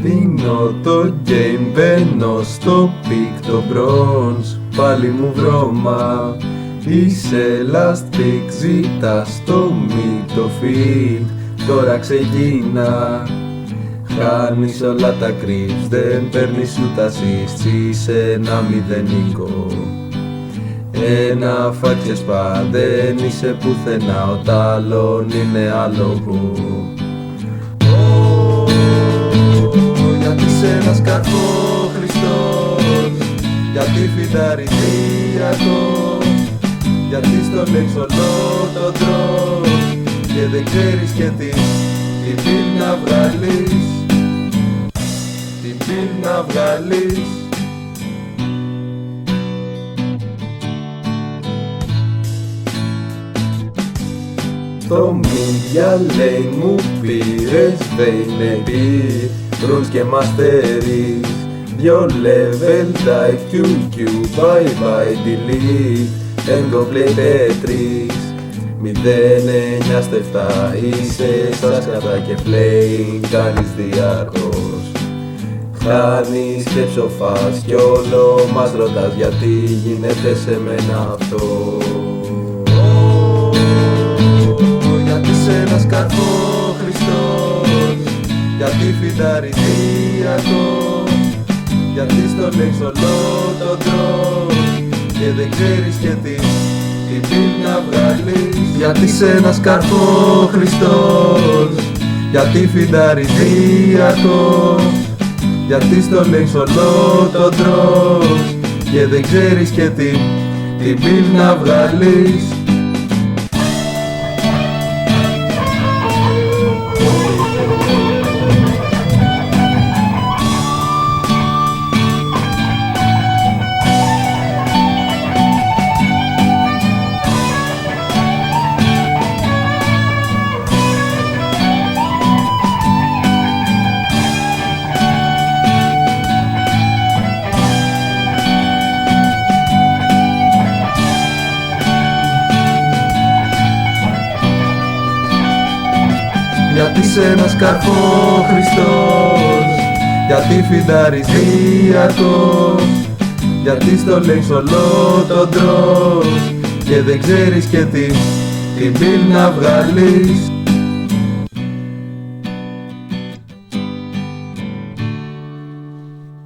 Λύνω το game, μπαίνω στο πικ, το bronze, πάλι μου βρώμα. Είσαι last pick, ζήτας το mid, το feed, τώρα ξεκίνα. Χάνεις όλα τα creeps, δεν παίρνεις ούτε assists, είσαι ένα μηδενικό. Ένα φακ και σπα, δεν είσαι πουθενά, ο τάλλον είναι άλογο. Γιατί είσαι ένας κακόχριστος, γιατί φυταριδιακός, γιατί στο λέξ όλο το τρως και δεν ξέρεις και τι πιλ να βγάλεις, τι πιλ να βγάλεις. Στο media lane μου πήρες Vein, rules και masteries, δυο level dive, QQ, bye bye, delete, and go play Tetris. 0-9-7 είσαι στα σκατά και play, κάνεις διαρκώς. Χάνεις και ψοφάς κι όλο μας ρωτάς γιατί γίνεται σε μένα αυτό. Γιατί είσαι ένας κακόχριστος, γιατί φυταριδιακός, γιατί στο λέξ όλο το τρως και δεν ξέρεις και τι πιλ να βγάλεις. Γιατί είσαι ένας κακόχριστος, γιατί φυταριδιακός, γιατί στο λέξ όλο το τρως και δεν ξέρεις και τι πιλ να βγάλεις. Γιατί είσαι ένας κακόχριστος, γιατί φυταριδιακός, γιατί στο λέξ όλο το τρως και δεν ξέρεις και τι πιλ να βγάλεις.